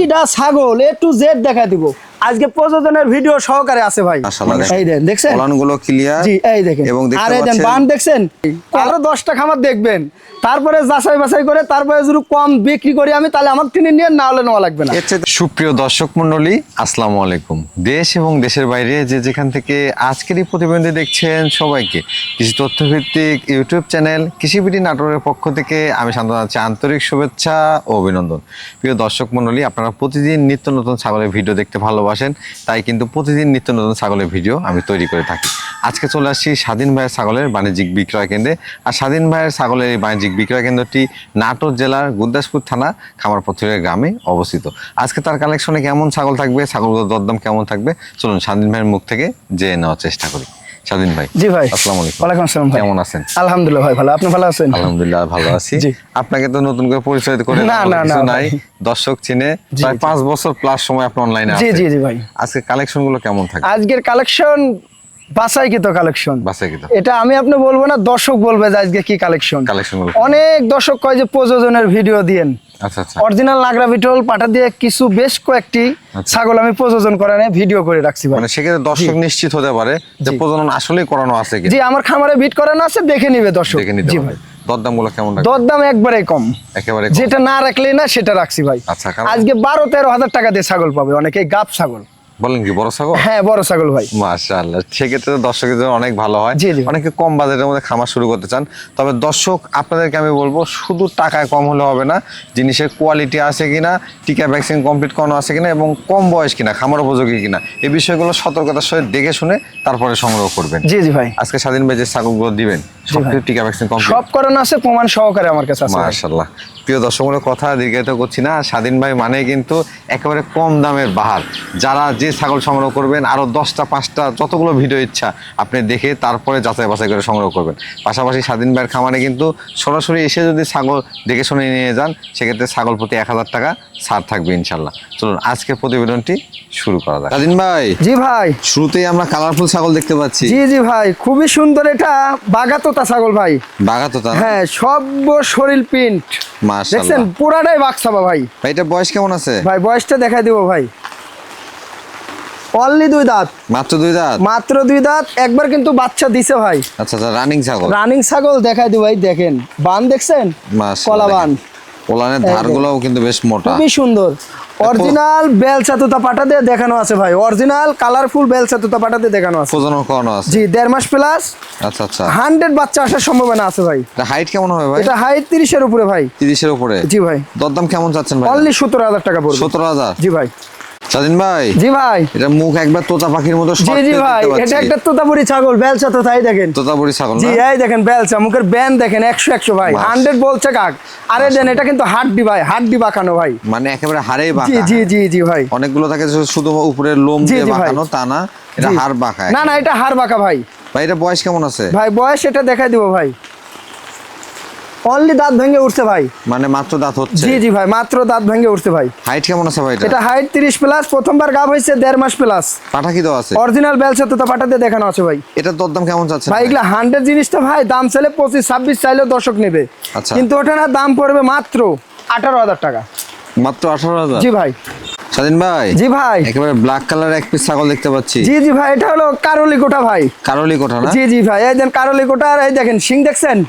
প্রতিটা ছাগল A to Z দেখা দিব আজকে প্রযোজনের ভিডিও সহকারে আছে ভাই। এই দেন দেখছেন ওলানগুলো ক্লিয়ার। জি এই দেখেন এবং আর এই দেন বান দেখছেন আরো 10টা খামার দেখবেন তারপরে যাচাই বাছাই করে তারপরে যদি কম বিক্রি করি আমি তাহলে আমার তিনি নিয়ে না হলে নেওয়া লাগবে না। সুপ্রিয় দর্শক মণ্ডলী আসসালামু আলাইকুম। দেশ এবং দেশের বাইরে যে যেখান থেকে আজকের এই প্রতিবেদন দেখছেন সবাইকে কৃষি তথ্যভিত্তিক ইউটিউব চ্যানেল কৃষিবিডি নাটোরের পক্ষ থেকে আমি শান্তনা জানাচ্ছি আন্তরিক শুভেচ্ছা ও অভিনন্দন। প্রিয় দর্শক মণ্ডলী আপনারা প্রতিদিন নিত্য নতুন ছাগলের ভিডিও দেখতে ভালোবাসেন, তাই কিন্তু প্রতিদিন নিত্য নতুন ছাগলের ভিডিও আমি তৈরি করে থাকি। আজকে চলে আসছি স্বাধীন ভাইয়ের ছাগলের বাণিজ্যিক বিক্রয় কেন্দ্রে। আর স্বাধীন ভাইয়ের ছাগলের এই বাণিজ্যিক বিক্রয় কেন্দ্রটি নাটোর জেলার গুরদাসপুর থানা খামারপথুরের গ্রামে অবস্থিত। আজকে তার কালেকশনে কেমন ছাগল থাকবে, ছাগলগুলোর দরদাম কেমন থাকবে, চলুন স্বাধীন ভাইয়ের মুখ থেকে জেনে নেওয়ার চেষ্টা করি। স্বাধীন ভাই। জি ভাই। আসসালামু আলাইকুম। ওয়ালাইকুম আসসালাম ভাই। কেমন আছেন? আলহামদুলিল্লাহ ভাই ভালো, আপনি ভালো আছেন? আলহামদুলিল্লাহ ভালো আছি। আপনাকে তো নতুন করে পরিচয় করে না নাই, দর্শক চিনে প্রায় 5 বছর প্লাস সময় আপনি অনলাইনে আছেন। জি জি ভাই। আজকে কালেকশন গুলো কেমন থাকবে? আজকের কালেকশন বাছাইকৃত কালেকশন। বাছাইকৃত এটা আমি আপনি বলবো না, দর্শক বলবে যে আজকে কি কালেকশন। কালেকশন অনেক দর্শক কয় যে প্রযোজনের ভিডিও দিয়েন। আচ্ছা আচ্ছা। অরিজিনাল নাগরা বিটল পাঠা দিয়ে কিছু বেশ কয়েকটি ছাগল আমি প্রযোজন করে ভিডিও করে রাখছি ভাই। মানে সেক্ষেত্রে দর্শক নিশ্চিত হতে পারে যে প্রজনন আসলেই করানো আছে কি। জি আমার খামারে বিট করানো আছে, দেখে নিবে দর্শক। জি ভাই। দরদাম গুলো কেমন রাখবেন? দরদাম একবারে কম, একেবারে যেটা না রাখলেই না সেটা রাখছি ভাই। আচ্ছা আজকে 12-13 হাজার টাকা দিয়ে ছাগল পাবে অনেকে, গাব ছাগল। বলেন কি বড় ছাগল? হ্যাঁ বড় ছাগল ভাই। মাশাআল্লাহ, সেক্ষেত্রে দর্শকের জন্য অনেক ভালো হয়। অনেকে কম বাজেটের মধ্যে খামার শুরু করতে চান, তবে দর্শক আপনাদেরকে আমি বলবো শুধু টাকায় কম হলে হবে না, জিনিসের কোয়ালিটি আছে কিনা, টিকা ভ্যাকসিন কমপ্লিট করানো আছে কিনা এবং কম বয়স কিনা, খামার উপযোগী কিনা, এই বিষয়গুলো সতর্কতার সহিত দেখে শুনে তারপরে সংগ্রহ করবেন। জি জি ভাই। আজকে স্বাধীন ভাই যে ছাগলগুলো দিবেন সবকিছু টিকা ভ্যাকসিন কমপ্লিট সব করানো আছে, প্রমাণ সহকারে আমার কাছে আছে। মাশাআল্লাহ। প্রিয় দর্শকের কথা দীর্ঘায়িত করছি না, স্বাধীন ভাই মানে কিন্তু একেবারে কম দামের বাহার। যারা যে ছাগল সংগ্রহ করবেন আরো 10টা 5টা যতগুলো ভিডিও ইচ্ছা আপনি দেখে তারপরে যাচাই বাছাই করে সংগ্রহ করবেন। পাশাপাশি স্বাধীন ভাইয়ের খামারে কিন্তু সরাসরি এসে যদি ছাগল দেখে শুনে নিয়ে যান সেক্ষেত্রে ছাগল প্রতি 1000 টাকা ছাড় থাকবে ইনশাল্লাহ। চলুন আজকে প্রতিবেদনটি শুরু করা যাক। স্বাধীন ভাই। জি ভাই। শুরুতেই আমরা কালারফুল ছাগল দেখতে পাচ্ছি। জি জি ভাই, খুবই সুন্দর। এটা বাগাতোতা ছাগল ভাই। বাগাতোতা? হ্যাঁ, সব শরীর প্রিন্ট। মাশাআল্লাহ। দেখছেন পুরাটাই বাক্সাবা ভাই। ভাই এটা বয়স কেমন আছে? ভাই বয়সটা দেখাই দিব ভাই। অনলি 2 দাঁত। মাত্র 2 দাঁত? মাত্র 2 দাঁত, একবার কিন্তু বাচ্চা দিছে ভাই। আচ্ছা আচ্ছা, রানিং ছাগল। রানিং ছাগল দেখাই দিব ভাই, দেখেন বান দেখছেন? কলা বান। ওলানের ধারগুলোও কিন্তু বেশ মোটা, খুবই সুন্দর। অরিজিনাল বেলচা তোতা পাটা দিয়ে দেখানো আছে ভাই, অরিজিনাল কালারফুল বেলচা তোতা পাটা দিয়ে দেখানো আছে। প্রজনন করানো আছে। জি 1.5 মাস প্লাস। আচ্ছা আচ্ছা। 100 বাচ্চা আসার সম্ভাবনা আছে ভাই। এটা হাইট কেমন হবে ভাই? এটা হাইট 30 এর উপরে ভাই। 30 এর উপরে? জি ভাই। দরদাম কেমন চাচ্ছেন ভাই? অনলি 17,000 টাকা পড়বে। 17,000? জি ভাই। স্বাধীন ভাই। জি ভাই। এটা মুখ একবার তোতা পাখির মতো শর্ট। জি জি ভাই, এটা একটা তোতাপুরি ছাগল, বেলচা তোতা। এই দেখেন তোতাপুরি ছাগল। জি এই দেখেন বেলচা, মুখের ব্যান দেখেন 100 ভাই। 100 বলছে কাক। আরে দেন, এটা কিন্তু হাড্ডি ভাই, হাড্ডি বাঁকানো ভাই, মানে একেবারে হাড়েই বাঁকা। জি জি জি জি ভাই। অনেকগুলো থাকে শুধু উপরের লোম দিয়ে বাঁকানো, তা না, এটা হাড় বাঁকা। না না, এটা হাড় বাঁকা ভাই। ভাই এটা বয়স কেমন আছে? ভাই বয়স এটা দেখাই দিব ভাই। অনলি দাঁত ভেঙে উঠছে ভাই। মানে মাত্র দাঁত হচ্ছে? জি জি ভাই, মাত্র দাঁত ভেঙে উঠছে ভাই। হাইট কেমন আছে ভাই এটা? এটা হাইট 30 প্লাস, প্রথমবার গাব হইছে 1.5 মাস প্লাস। পাঠা কি দেওয়া আছে? অরিজিনাল বেলচা তোতা পাটা দিয়ে দেখানো আছে ভাই। এটা দরদাম কেমন চাচ্ছেন ভাই? এগুলা 100 জিনিসটা ভাই দাম চাইলে 25-26 চাইলেও দর্শক নেবে। আচ্ছা। কিন্তু ওটা না, দাম পড়বে মাত্র 18,000 টাকা। মাত্র 18,000? জি ভাই। স্বাধীন ভাই। জি ভাই। একেবারে ব্ল্যাক কালারের এক পিস ছাগল দেখতে পাচ্ছি। জি জি ভাই, এটা হলো কারলি কোটা ভাই। কারলি কোটা না? জি জি ভাই, এই দেন কারলি কোটা। আর এই দেখেন শিং দেখছেন?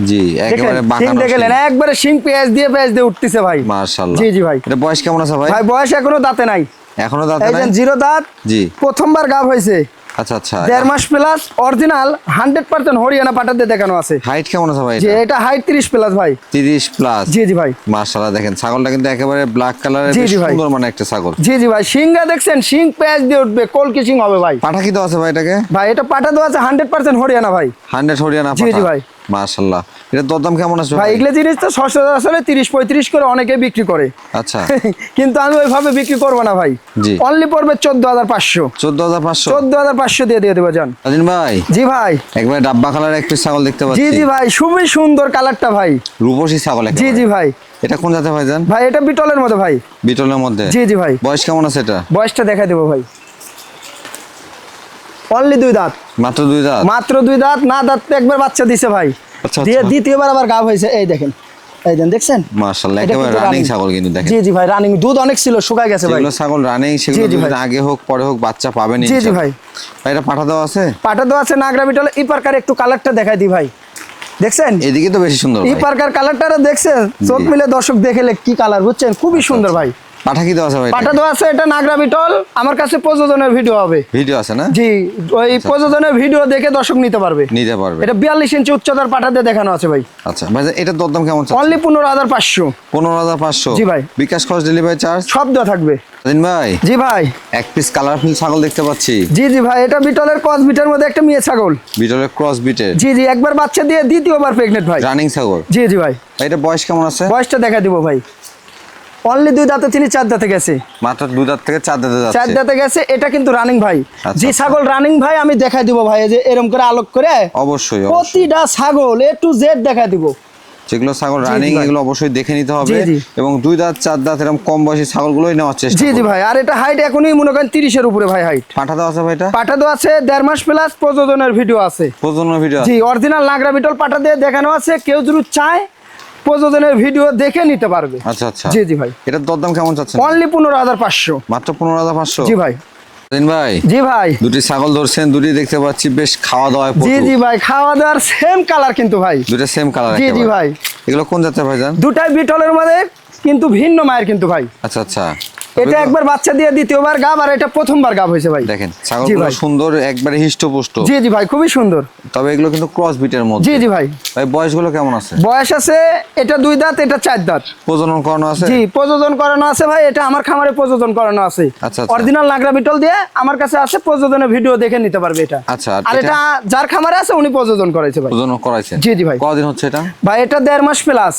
জি একেবারে শিং বাঁকানো। দেখলেন একবারে শিং পেঁয়াজ দিয়ে উঠতেছে ভাই। মাশাআল্লাহ। জি জি ভাই। এটা বয়স কেমন আছে ভাই? ভাই বয়স এখনো দাঁতে নাই। এখনো দাঁতে নাই? এই দেন 0 দাঁত। জি। প্রথমবার গাব হইছে। আচ্ছা আচ্ছা। 1.5 মাস প্লাস, অরিজিনাল 100% হরিয়ানা পাটাতে দেখানো আছে। হাইট কেমন আছে ভাই? জি এটা হাইট 30 প্লাস ভাই। 30 প্লাস? জি জি ভাই। মাশাআল্লাহ, দেখেন ছাগলটা কিন্তু একেবারে ব্ল্যাক কালারের, বেশ সুন্দর মানে একটা ছাগল। জি জি ভাই। শিংটা দেখছেন? শিং পেঁয়াজ দিয়ে উঠবে, কলকি শিং হবে ভাই। পাঠা কি দেওয়া আছে ভাই এটাকে? ভাই এটা পাটা দেওয়া আছে 100% হরিয়ানা ভাই। 100 হরিয়ানা পাঠা? জি জি ভাই। মাশাআল্লাহ। এটা দরদাম কেমন আছে ভাই? এগুলো জিনিস তো সস্তা আসলে 30-35 করে অনেকে বিক্রি করে। আচ্ছা। কিন্তু আমি ওইভাবে বিক্রি করবো না ভাই। জি। অনলি পড়বে 14,500। 14,500? 14,500 দিয়ে দেবো জান। স্বাধীন ভাই। জি ভাই। একবারে ডাব্বা কালারের এক পিস ছাগল দেখতে পাচ্ছি। জি জি ভাই, খুবই সুন্দর কালারটা ভাই। রূপসী ছাগল। জি জি ভাই। এটা কোন জাতের ভাই জান? ভাই এটা বিটলের মধ্যে ভাই। বিটলের মধ্যে? জি জি ভাই। বয়স কেমন আছে এটা? বয়সটা দেখাই দেবো ভাই। অনলি 2 দাঁত। মাত্র 2 দাঁত? মাত্র 2 দাঁত। না দাঁত একবার বাচ্চা দিছে ভাই। আচ্ছা দিয়ে দ্বিতীয়বার আবার গাব হয়েছে। এই দেখেন এই দেন দেখছেন মাশাআল্লাহ এটা একেবারে কিন্তু রানিং running। ছাগল কিন্তু দেখেন। জি জি ভাই রানিং, দুধ অনেক ছিল, শুকায় গেছে ভাই। যেগুলো ছাগল রানিং সেগুলো জি ভাই। যদি আগে হোক পরে হোক বাচ্চা পাবেন জি জি ভাই। ভাই এটা পাঠা দেওয়া আছে? পাটা তো আছে নাগরা বিটল। ই পার্কার একটু কালারটা দেখাই দিই ভাই, দেখছেন এদিকে তো বেশি সুন্দর ই ভাই। পার্কার কালারটা দেখছেন, চোখ মিলে দর্শক দেখলে কি কালার বুঝছেন, খুবই সুন্দর ভাই। পাঠা কি দেওয়া আছে ভাই? পাটা তো আছে, এটা নাগরা বিটল। আমার কাছে প্রযোজনের ভিডিও হবে। ভিডিও আছে না? জি, ওই প্রযোজনের ভিডিও দেখে দর্শক নিতে পারবে। নিতে পারবে। এটা 42 ইঞ্চি উচ্চতার পাটা দিয়ে দেখানো আছে ভাই। আচ্ছা ভাই এটা দরদাম কেমন চাচ্ছেন? অনলি 15,500। 15,500। জি ভাই। বিকাশ খরচ ডেলিভারি চার্জ সব দেওয়া থাকবে। দিন ভাই জি ভাই। এক পিস কালারফুল ছাগল দেখতে পাচ্ছি। জি জি ভাই, এটা বিটলের ক্রস বিটের মধ্যে একটা মেয়ে ছাগল। বিটলের ক্রস বিটের। জি জি, একবার বাচ্চা দিয়ে দ্বিতীয়বার প্রেগনেন্ট ভাই। রানিং ছাগল। জি জি ভাই। এটা বয়স কেমন আছে? বয়সটা দেখা দিব ভাই। অনলি 2 দাঁতে, তিনি 4 দাঁতে গেছে। মাত্র 2 দাঁত থেকে 4 দাঁতে 4 যাচ্ছে। দাঁতে গেছে, এটা কিন্তু রানিং ভাই। আচ্ছা, জি আচ্ছা। ছাগল রানিং ভাই আমি দেখাই দিব ভাই, এই যে এরকম করে আলোক করে অবশ্যই অবশ্যই। প্রতিটা ছাগল A to Z দেখাই দিব। যেগুলো ছাগল জি, জি রানিং ভাই। এগুলো অবশ্যই দেখে নিতে হবে। জি, জি। এবং 2 দাঁত 4 দাঁত এরকম কম বয়সী ছাগলগুলোই নেওয়ার চেষ্টা জি জি করবেন। ভাই। আর এটা হাইট এখনই মনে করেন 30-এর উপরে ভাই হাইট। পাঠা দেওয়া আছে ভাই এটা? পাটা তো আছে 1.5 মাস প্লাস, প্রযোজনের ভিডিও আছে। প্রজনন ভিডিও জি, অরিজিনাল নাগরা বিটল পাটা দিয়ে দেখানো আছে, কেউ যদি চায় প্রযোজনের ভিডিও দেখে নিতে পারবে। আচ্ছা আচ্ছা। জি জি ভাই। এটার দরদাম কেমন চাচ্ছেন? অনলি 15,500। মাত্র 15,500। জি ভাই। দিন ভাই জি ভাই। দুটি ছাগল ধরছেন, দুটি দেখতে পাচ্ছি বেশ খাওয়া দাওয়ায় জি জি ভাই, খাওয়া দাওয়ার সেম কালার কিন্তু ভাই। দুটো সেম কালার। জি জি ভাই। এগুলো কোন জাতের ভাই জান? দুটাই বিটলের মধ্যে কিন্তু ভিন্ন মায়ের কিন্তু ভাই। আচ্ছা আচ্ছা। এটা একবার বাচ্চা দিয়ে দ্বিতীয়বার গাব, আর এটা প্রথমবার গাব হয়েছে ভাই। দেখেন জি ছাগলগুলো ভাই। সুন্দর একবারে হিষ্টপুষ্ট। জি জি ভাই, খুবই সুন্দর। তবে এগুলো কিন্তু ক্রস বিটের মধ্যে। জি জি ভাই। ভাই বয়সগুলো কেমন আছে? বয়স আছে, এটা 2 দাঁত, এটা 4 দাঁত। প্রজনন করানো আছে? জি, প্রযোজন করানো আছে ভাই। এটা আমার খামারে প্রযোজন করানো আছে। আচ্ছা, আচ্ছা। অরিজিনাল নাগরা বিটল দিয়ে আমার কাছে আছে, প্রযোজনের ভিডিও দেখে নিতে পারবে এটা। আচ্ছা, আর আর এটা? এটা যার খামারে আছে উনি প্রযোজন করাইছে ভাই। প্রজনন করাইছেন? জি, জি ভাই। কদিন হচ্ছে এটা? ভাই এটা 1.5 মাস প্লাস,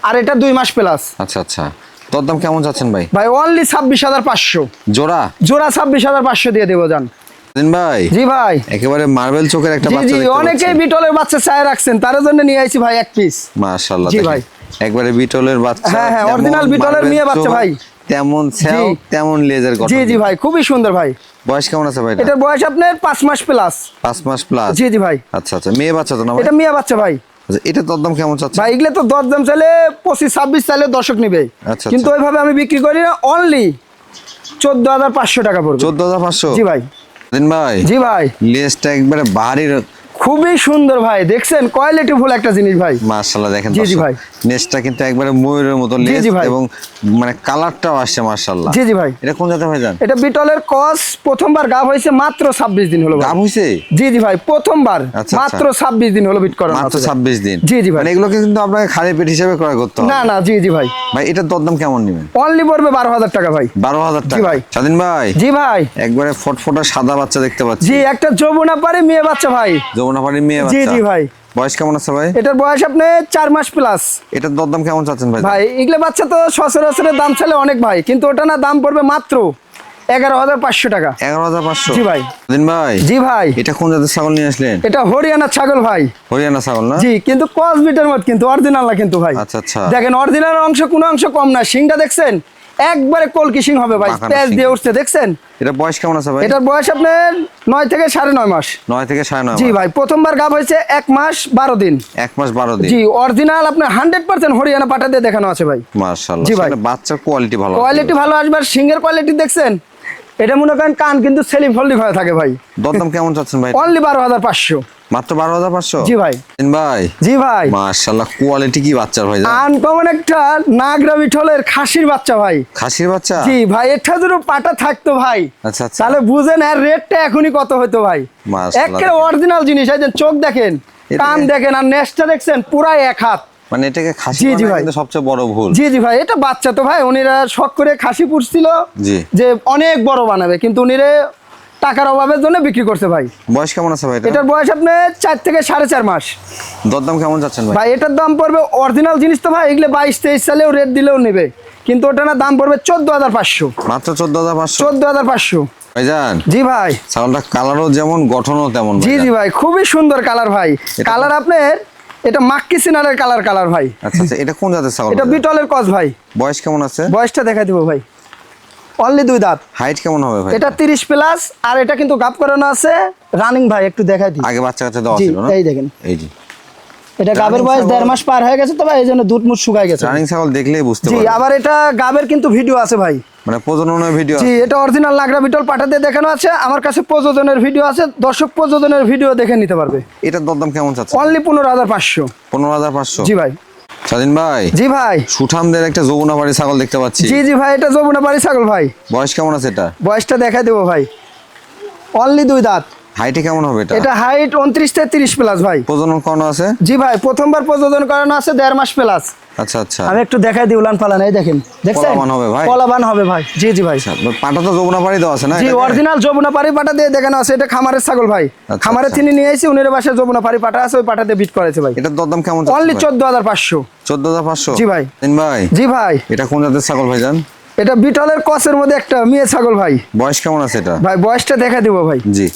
আর এটা 2 মাস প্লাস। আচ্ছা আচ্ছা। দরদাম কেমন যাচ্ছেন ভাই? ভাই অনলি 26,500। জোড়া? জোড়া 26,500 দিয়ে দেবো জান। দিন ভাই জি ভাই। একেবারে মার্বেল চোখের একটা জি বাচ্চা জি, দেখতে অনেকেই পাচ্ছি। বিটলের বাচ্চা চায় রাখছেন, তার জন্য নিয়ে আইছি ভাই এক পিস। মাশাআল্লাহ। জি দেখেন, ভাই। একবারে বিটলের বাচ্চা। হ্যাঁ, হ্যাঁ, তেমন original বিটলের মার্বেল মেয়ে বাচ্চা চোখ, ভাই। তেমন ছাও জি। তেমন লেজের গঠন। জি জি ভাই, খুবই সুন্দর ভাই। বয়স কেমন আছে ভাই? এটার বয়স আপনার 5 মাস প্লাস। 5 মাস প্লাস। জি জি ভাই। আচ্ছা আচ্ছা। মেয়ে বাচ্চা তো না ভাই? এটা মেয়ে বাচ্চা ভাই। আচ্ছা এটা দরদাম কেমন চাচ্ছে? ভাই এগুলো তো 10 দাম চাইলে 25-26 চাইলে দর্শক নিবে, আচ্ছা, কিন্তু আচ্ছা। ওইভাবে আমি বিক্রি করি না। অনলি 14,500 টাকা পড়বে। 14,500। জি ভাই। দিন ভাই জি ভাই। লেজটা একবারে ভারী। খুবই সুন্দর ভাই, দেখছেন কোয়ালিটি ফুল একটা জিনিস ভাই। মাশাআল্লাহ দেখেন জি, জি দর্শক, ভাই। নেজটা কিন্তু একবারে ময়ূরের মতো জি, লেজ জি ভাই। এবং মানে কালারটাও আসছে মাশাআল্লাহ। জি জি ভাই। এটা কোন জাতের ভাই জান? এটা বিটলের কস, প্রথমবার গাব হয়েছে মাত্র 26 দিন হলো ভাই। গাব হইছে? জি জি ভাই, প্রথমবার আচ্ছা, মাত্র 26 দিন হলো বিট করানো মাত্র আছে ভাই। 26 দিন। জি, জি ভাই। মানে এগুলোকে কিন্তু আপনাকে খালি পেট হিসেবে ক্রয় করতে হবে। না না, জি জি ভাই। ভাই এটার দরদাম কেমন নেবেন? অনলি পড়বে 12,000 টাকা ভাই। 12,000 টাকা। জি ভাই। স্বাধীন ভাই জি ভাই। একবারে ফটফটা সাদা বাচ্চা দেখতে পাচ্ছি। জি, একটা যমুনা পারে মেয়ে বাচ্চা ভাই। যমুনাপাড়ি মেয়ে জি বাচ্চা। জি ভাই। বয়স কেমন আছে ভাই? এটার বয়স আপনি 4 মাস প্লাস। এটার দরদাম কেমন চাচ্ছেন ভাই? ভাই এগুলো বাচ্চা তো সচরাচরের দাম ছেলে অনেক ভাই, কিন্তু ওটা না দাম পড়বে মাত্র 11,500 টাকা। 11,500। জি ভাই। স্বাধীন ভাই জি ভাই। এটা কোন জাতের ছাগল নিয়ে আসলেন? এটা হরিয়ানা ছাগল ভাই। হরিয়ানা ছাগল না? জি, কিন্তু ক্রস বিটের মত, কিন্তু অরিজিনাল না কিন্তু ভাই। আচ্ছা, আচ্ছা। দেখেন অরিজিনাল অংশ কোনো অংশ কম না। সিংটা দেখছেন একবারে কলকি সিং হবে ভাই, পাকানো তেজ শিং। দিয়ে উঠছে দেখছেন। এটা বয়স কেমন আছে ভাই? এটার বয়স আপনার 9 থেকে 9.5 মাস। 9 থেকে 9.5 জি মাস। ভাই, প্রথমবার গাব হয়েছে 1 মাস 12 দিন। 1 মাস 12 দিন। জি, অরিজিনাল আপনার 100% হরিয়ানা পাটা দিয়ে দেখানো আছে ভাই। মাশাআল্লাহ। জি ভাই। সেটা বাচ্চার কোয়ালিটি ভালো। কোয়ালিটি ভালো আসবে, আর সিংহের কোয়ালিটি দেখছেন। এটা মনে করেন কান কিন্তু সেলিং ফোল্ডিং হয়ে থাকে ভাই। দরদাম কেমন চাচ্ছেন ভাই? অনলি 12,500। মাত্র 12,500। জি ভাই। দিন ভাই জি ভাই। মাশাআল্লাহ কোয়ালিটি কি বাচ্চার ভাই জান? আনকমন একটা নাগরা বিটলের খাসির বাচ্চা ভাই। খাসির বাচ্চা? জি ভাই, এটা যদি পাটা থাকতো ভাই, আচ্ছা আচ্ছা। তাহলে বুঝেন এর রেটটা এখনই কত হতো ভাই। মাশাআল্লাহ। একেবারে অরিজিনাল জিনিস। এই যে চোখ দেখেন, কান এটাকে- দেখেন, আর নেসটা দেখছেন পুরাই 1 হাত। মানে এটাকে খাসি জি, জি বানানো ভাই। কিন্তু সবচেয়ে বড় ভুল। জি জি ভাই, এটা বাচ্চা তো ভাই, উনিরা শখ করে খাসি পুষছিল জি। যে অনেক বড় বানাবে, কিন্তু উনিরে টাকার অভাবের জন্য বিক্রি করছে ভাই। বয়স কেমন আছে ভাই এটা? এটার বয়স আপনার 4 থেকে 4.5 মাস। দরদাম কেমন যাচ্ছেন ভাই? ভাই এটার দাম পড়বে, অরিজিনাল জিনিস তো ভাই, এগুলো 22-23 সালেও রেট দিলেও নেবে, কিন্তু ওটা না দাম পড়বে 14,500। মাত্র 14,500। 14,500। ভাইজান জি ভাই। ছাগলটা কালারও যেমন গঠনও তেমন জি ভাইজান। জি ভাই, খুবই সুন্দর কালার ভাই। কালার আপনার এটা মাক্কি সিনারের কালার ভাই। আচ্ছা আচ্ছা। এটা কোন জাতের ছাগল? এটা ভাইজান? বিটলের কস ভাই। বয়স কেমন আছে? বয়সটা দেখা দিব ভাই। অনলি 2 দাঁত। হাইট কেমন হবে ভাই? এটা 30 প্লাস, আর এটা কিন্তু গাপ করানো আছে রানিং ভাই, একটু দেখাই দিই। আগে বাচ্চা কাচ্চা দেওয়া জি, ছিল না? এই দেখেন। এই জি। এটা গাবের রানিং বয়স ছাগল- 1.5 মাস পার হয়ে গেছে তো ভাই, এই জন্য দুধ মুখ শুকায় গেছে। রানিং ছাগল দেখলেই বুঝতে জি, পারবেন, আবার এটা গাবের কিন্তু ভিডিও আছে ভাই। মানে প্রজননের ভিডিও জি, এটা অরিজিনাল লাগরা বিটল পাঠা দিয়ে দেখানো আছে, আমার কাছে প্রযোজনের ভিডিও আছে, দর্শক প্রযোজনের ভিডিও দেখে নিতে পারবে। এটার দরদাম কেমন চাচ্ছে? অনলি 15,500। 15,500। জি ভাই। স্বাধীন ভাই, জি ভাই। সুঠামদের একটা যমুনাপাড়ি ছাগল দেখতে পাচ্ছি। জি জি ভাই, এটা যমুনাপাড়ি ছাগল ভাই। বয়স কেমন আছে এটা? বয়সটা দেখাই দেবো ভাই। অনলি 2 দাঁত। হাইটে কেমন হবে এটা? এটা হাইট 29 থেকে 30 প্লাস ভাই। প্রজনন করানো আছে? জি ভাই, প্রথমবার প্রযোজন করানো আছে 1.5 মাস প্লাস। আচ্ছা আচ্ছা। আমি একটু দেখাই দিই উলান পালান, এই দেখেন, দেখছেন? কলাবান হবে ভাই? কলাবান হবে ভাই। জি জি ভাই। পাটা তো যমুনাপাড়ি দেওয়া আছে না? জি, এটাকে? অরিজিনাল যমুনাপাড়ি পাটা দিয়ে দেখানো আছে, এটা খামারের ছাগল ভাই। আচ্ছা, খামারে আচ্ছা। তিনি নিয়ে এসেছি, উনির বাসায় যমুনাপাড়ি পাটা আছে, ওই পাটা দিয়ে বিট করেছে ভাই। এটার দরদাম কেমন? অনলি 14,500। 14,500। জি ভাই। ভাই, জি ভাই। এটা কোন জাতের ছাগল ভাই জান? এটা বিটলের কসের মধ্যে একটা মেয়ে ছাগল ভাই। বয়স কেমন আছে এটা? ভাই বয়সটা দেখা দিব ভাই। জি,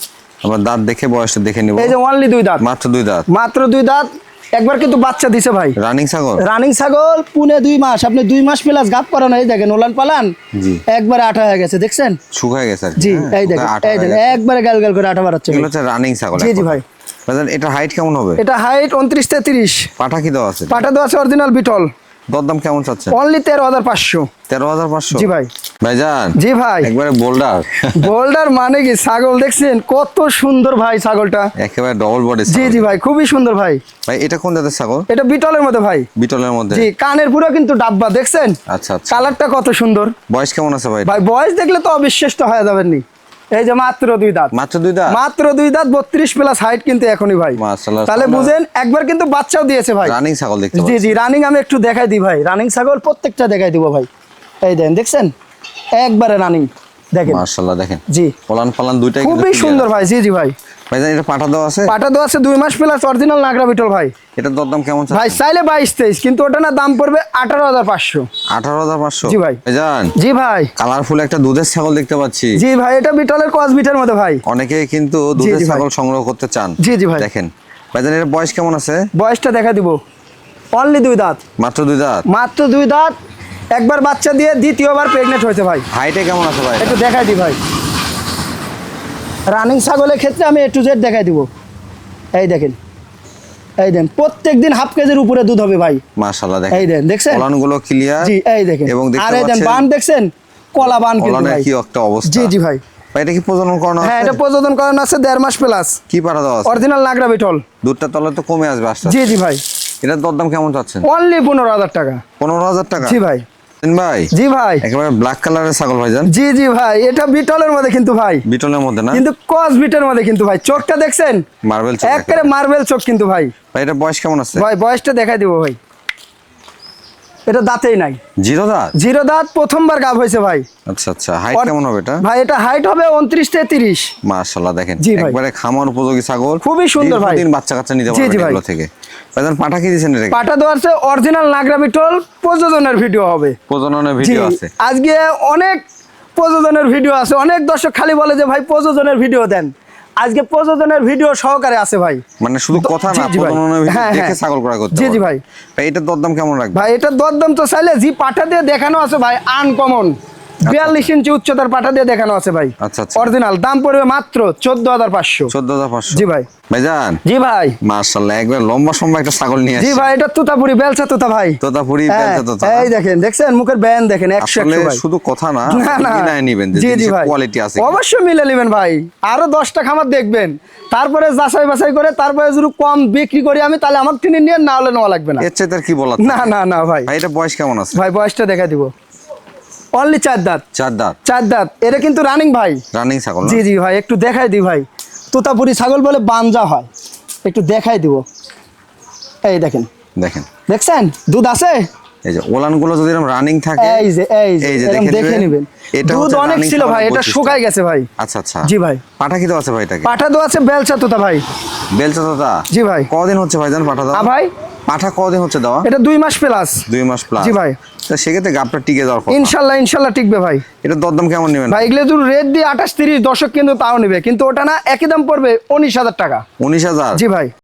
আবার দাঁত দেখে বয়সটা দেখে নিব। এই যে অনলি 2 দাঁত। মাত্র 2 দাঁত। মাত্র 2 দাঁত। একবার কিন্তু বাচ্চা দিছে ভাই। রানিং ছাগল? রানিং ছাগল, পুনে 2 মাস। আপনি 2 মাস প্লাস গাপ করানো, এই দেখেন ওলান পালান জি। একবারে আঠা হয়ে গেছে, দেখছেন? শুকায় গেছে আর কি, জি, হ্যাঁ? এই দেখেন, শুকায় আঠা এই হয়ে দেখেন গেছে। একবারে গাল গাল করে আঠা বাড়াচ্ছে। এগুলো হচ্ছে রানিং ছাগল। জি জি ভাই। ভাইজান, এটা হাইট কেমন হবে? এটা হাইট 29 থেকে 30। পাঠা কি দেওয়া আছে? পাটা দেওয়া আছে অরিজিনাল বিটল। দরদাম কেমন চাচ্ছে? অনলি 13,500। 13,500। জি ভাই। ভাইজান, জি ভাই। একবারে বোল্ডার। বোল্ডার মানে কি, ছাগল দেখছেন কত সুন্দর ভাই ছাগলটা। একেবারে ডবল বডি। জি জি ভাই, খুবই সুন্দর ভাই। ভাই, এটা কোন জাতের ছাগল? এটা বিটলের মধ্যে ভাই। বিটলের মধ্যে? জি, কানের পুরো কিন্তু ডাব্বা, দেখছেন? আচ্ছা আচ্ছা। কালারটা কত সুন্দর। বয়স কেমন আছে ভাই? ভাই বয়স দেখলে তো অবিশ্বাস্য হয়ে যাবেন নি। এই যে মাত্র 2 দাঁত। মাত্র 2 দাঁত? মাত্র 2 দাঁত, 32 প্লাস হাইট কিন্তু এখনই ভাই। মাশাআল্লাহ। তাহলে বুঝেন, একবার কিন্তু বাচ্চাও দিয়েছে ভাই। রানিং ছাগল দেখতে জি পাচ্ছি। জি, রানিং আমি একটু দেখাই দিই ভাই। রানিং ছাগল প্রত্যেকটা দেখাই দিব ভাই। এই দেন, দেখছেন? একবারে রানিং, দেখেন। মাশাআল্লাহ, দেখেন। জি, পলান পালান দুইটাই কিন্তু খুবই clear সুন্দর আছে। ভাই। জি জি ভাই। ভাইজান, এটা পাঠা দেওয়া আছে? পাটা দেওয়া আছে 2 মাস প্লাস, অরিজিনাল নাগরা বিটল ভাই। এটার দরদাম কেমন চাচ্ছে? ভাই চাইলে 22-23, কিন্তু ওটা না দাম পড়বে 18,500। 18,500। জি ভাই। ভাইজান, জি ভাই। কালারফুল একটা দুধের ছাগল দেখতে পাচ্ছি। জি ভাই, এটা বিটলের ক্রস বিটের মধ্যে ভাই। অনেকেই কিন্তু দুধের জি ভাই। ছাগল সংগ্রহ করতে চান। জি জি ভাই। দেখেন ভাইজান, এর বয়স কেমন আছে? বয়সটা দেখা দিব। অনলি 2 দাঁত। মাত্র 2 দাঁত? মাত্র 2 দাঁত। একবার বাচ্চা দিয়ে দ্বিতীয়বার প্রেগনেন্ট হয়েছে ভাই। হাইটে কেমন আছে ভাই? একটু দেখাই দিই ভাই। রানিং ছাগলের ক্ষেত্রে আমি A to Z দেখাই দিব। এই দেখেন, এই দেন, প্রত্যেকদিন হাফ কেজির উপরে দুধ হবে ভাই। মাশাআল্লাহ, দেখেন। এই দেন, দেখছেন? পলানগুলো ক্লিয়ার। জি, এই দেখেন। এবং দেখতে আর এই দেন পাচ্ছেন বান, দেখছেন? কলা বান কিন্তু পলানের ভাই। কি একটা অবস্থা। জি জি ভাই। ভাই, এটা কি প্রজনন করানো হ্যাঁ, আছে? এটা প্রযোজন করানো আছে 1.5 মাস প্লাস। কি পাঠা দেওয়া আছে? অরিজিনাল নাগরা বিটল। দুধটা তলে তো কমে আসবে আস্তে জি আস্তে। জি ভাই। এটার দরদাম কেমন চাচ্ছেন? অনলি 15,000 টাকা। 15,000 টাকা? জি ভাই। ভাই, জি ভাই। একেবারে ব্ল্যাক কালারের ছাগল ভাইজান। জি জি ভাই, এটা বিটলের মধ্যে কিন্তু ভাই, বিটলের মধ্যে না? কিন্তু ক্রস বিটের মধ্যে কিন্তু ভাই। চোখটা দেখছেন? মার্বেল চোখ একেবারে একেবারে। মার্বেল চোখ কিন্তু ভাই। ভাই, এটা বয়স কেমন আছে? ভাই বয়সটা দেখাই দিব ভাই। এটা দাঁতেই নাই। 0 দাঁত? 0 দাঁত, প্রথমবার গাব হয়েছে ভাই। আচ্ছা আচ্ছা। হাইট কেমন হবে এটা? ভাই এটা হাইট হবে 29 থেকে 30। মাশাআল্লাহ, দেখেন। জি ভাই। একবারে খামার উপযোগী ছাগল। খুবই সুন্দর ভাই। দীর্ঘদিন বাচ্চা কাচ্চা নিতে জি, জি পারবেন ভাই। এগুলো থেকে। ভাইজান, পাঠা কি দিয়েছেন এটাকে? পাটা দেওয়ার চেয়ে অরিজিনাল নাগরা বিটল প্রযোজনের ভিডিও হবে। প্রজননের জি, ভিডিও আছে? আজকে অনেক প্রযোজনের ভিডিও আছে। অনেক দর্শক খালি বলে যে ভাই প্রযোজনের ভিডিও দেন। আজকে প্রযোজনের ভিডিও সহকারে আছে ভাই। মানে শুধু কথা জি, না, জি ভাই। প্রজননের ভিডিও হ্যাঁ, দেখে হ্যাঁ। ছাগল করা করতে জি, জি পারবেন। ভাই। ভাই, এটার দরদাম কেমন রাখবেন? ভাই এটার দরদাম তো চাইলে জি পাটা দিয়ে দেখানো আছে ভাই, আনকমন 42 ইঞ্চি উচ্চতার পাটা দিয়ে দেখানো আছে ভাই। আচ্ছা, আচ্ছা। অরিজিনাল দাম পড়বে মাত্র 14,500। 14,500? জি ভাই। ভাইজান, জি ভাই। মাশাআল্লাহ, একবার লম্বা সম্বা একটা ছাগল নিয়ে জি আসছে। ভাই, এটা তুতাপুরি বেলচা তুতা ভাই। তোতাপুরি হ্যাঁ, বেলচা তোতা। এই দেখেন, দেখছেন মুখের ব্যান দেখেন, 100 আসলে ভাই। শুধু কথা না, না না, মিলায় নিবেন যে জি জি জিনিসের ভাই, কোয়ালিটি আছে। অবশ্যই মিলে নেবেন ভাই। আরো 10টা খামার দেখবেন, তারপরে যাচাই বাছাই করে, তারপরে যদি কম বিক্রি করি আমি, তাহলে আমার কিনে নিয়ে, না হলে নেওয়া লাগবে না। এর চাইতে আর কি বলার? না না না ভাই। ভাই, এটা বয়স কেমন আছে? ভাই বয়সটা দেখা দিব। অনলি 4 দাঁত। 4 দাঁত? 4 দাঁত। এটা কিন্তু রানিং ভাই। রানিং ছাগল না? জি জি ভাই, একটু দেখাই দিই ভাই। তোতাপুরি ছাগল বলে বানজা হয়, একটু দেখাই দিব। এই দেখেন, দেখেন। দেখছেন দুধ আছে? এই যে ওলানগুলো যদি এরকম রানিং থাকে, এই যে এরকম দেখে নেবেন। এটা দুধ হচ্ছে অনেক running ছিল ভাই, ছাগলের এটা বৈশিষ্ট্য। শুকাই গেছে ভাই। আচ্ছা আচ্ছা। জি ভাই। পাঠা কি দেওয়া আছে ভাই এটাকে? পাঠা দেওয়া আছে বেলচা তোতা ভাই। বেলচা তোতা? জি ভাই। কদিন হচ্ছে ভাইজান পাঠা দেওয়া? ভাই পাঠা কদিন হচ্ছে দেওয়া? এটা 2 মাস প্লাস। 2 মাস প্লাস? জি ভাই। তা সেক্ষেত্রে গাবটা টিকে যাওয়ার কথা। ইনশাল্লাহ ইনশাল্লাহ টিকবে ভাই। এটার দরদাম কেমন নেবেন ভাই এগুলো যদি রেট দিয়ে 28-30 দর্শক কিন্তু তাও নেবে, কিন্তু ওটা না একই দাম পড়বে 19,000 টাকা। 19,000? জি ভাই।